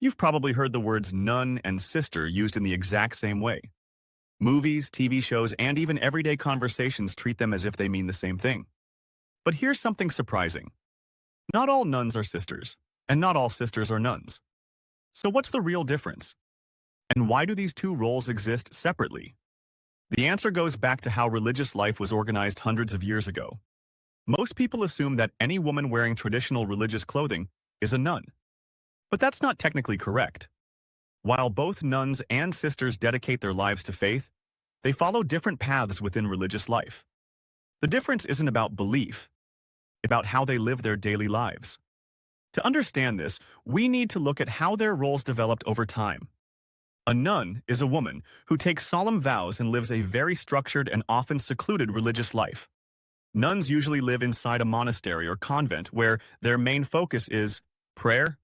You've probably heard the words nun and sister used in the exact same way. Movies, TV shows, and even everyday conversations treat them as if they mean the same thing. But here's something surprising. Not all nuns are sisters, and not all sisters are nuns. So what's the real difference? And why do these two roles exist separately? The answer goes back to how religious life was organized hundreds of years ago. Most people assume that any woman wearing traditional religious clothing is a nun. But that's not technically correct. While both nuns and sisters dedicate their lives to faith, they follow different paths within religious life. The difference isn't about belief, it's about how they live their daily lives. To understand this, we need to look at how their roles developed over time. A nun is a woman who takes solemn vows and lives a very structured and often secluded religious life. Nuns usually live inside a monastery or convent where their main focus is prayer,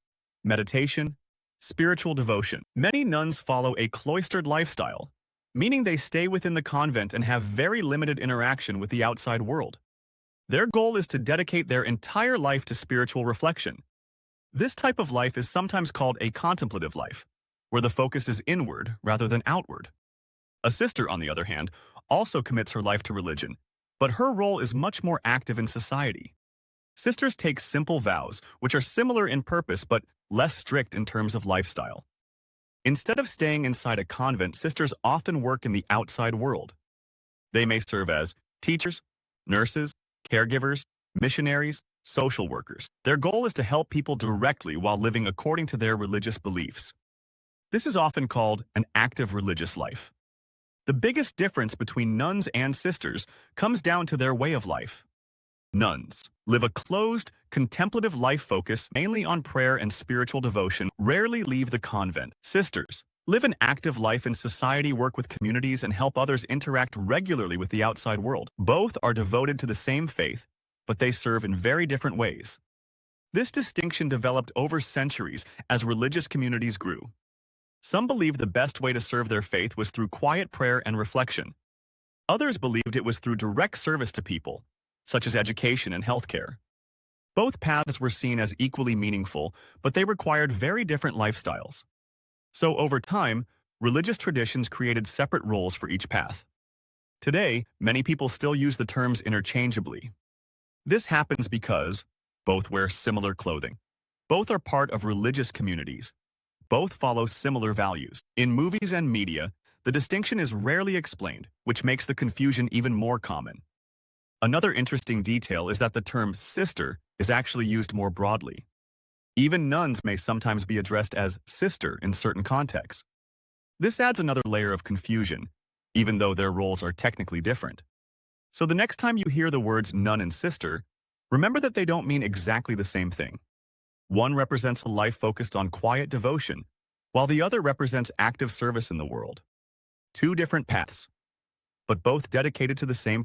meditation, spiritual devotion. Many nuns follow a cloistered lifestyle, meaning they stay within the convent and have very limited interaction with the outside world. Their goal is to dedicate their entire life to spiritual reflection. This type of life is sometimes called a contemplative life, where the focus is inward rather than outward. A sister, on the other hand, also commits her life to religion, but her role is much more active in society. Sisters take simple vows, which are similar in purpose but less strict in terms of lifestyle. Instead of staying inside a convent, sisters often work in the outside world. They may serve as teachers, nurses, caregivers, missionaries, social workers. Their goal is to help people directly while living according to their religious beliefs. This is often called an active religious life. The biggest difference between nuns and sisters comes down to their way of life. Nuns live a closed, contemplative life focused mainly on prayer and spiritual devotion, rarely leave the convent. Sisters live an active life in society, work with communities, and help others interact regularly with the outside world. Both are devoted to the same faith, but they serve in very different ways. This distinction developed over centuries as religious communities grew. Some believed the best way to serve their faith was through quiet prayer and reflection. Others believed it was through direct service to people, such as education and healthcare. Both paths were seen as equally meaningful, but they required very different lifestyles. So over time, religious traditions created separate roles for each path. Today, many people still use the terms interchangeably. This happens because both wear similar clothing. Both are part of religious communities. Both follow similar values. In movies and media, the distinction is rarely explained, which makes the confusion even more common. Another interesting detail is that the term sister is actually used more broadly. Even nuns may sometimes be addressed as sister in certain contexts. This adds another layer of confusion, even though their roles are technically different. So the next time you hear the words nun and sister, remember that they don't mean exactly the same thing. One represents a life focused on quiet devotion, while the other represents active service in the world. Two different paths, but both dedicated to the same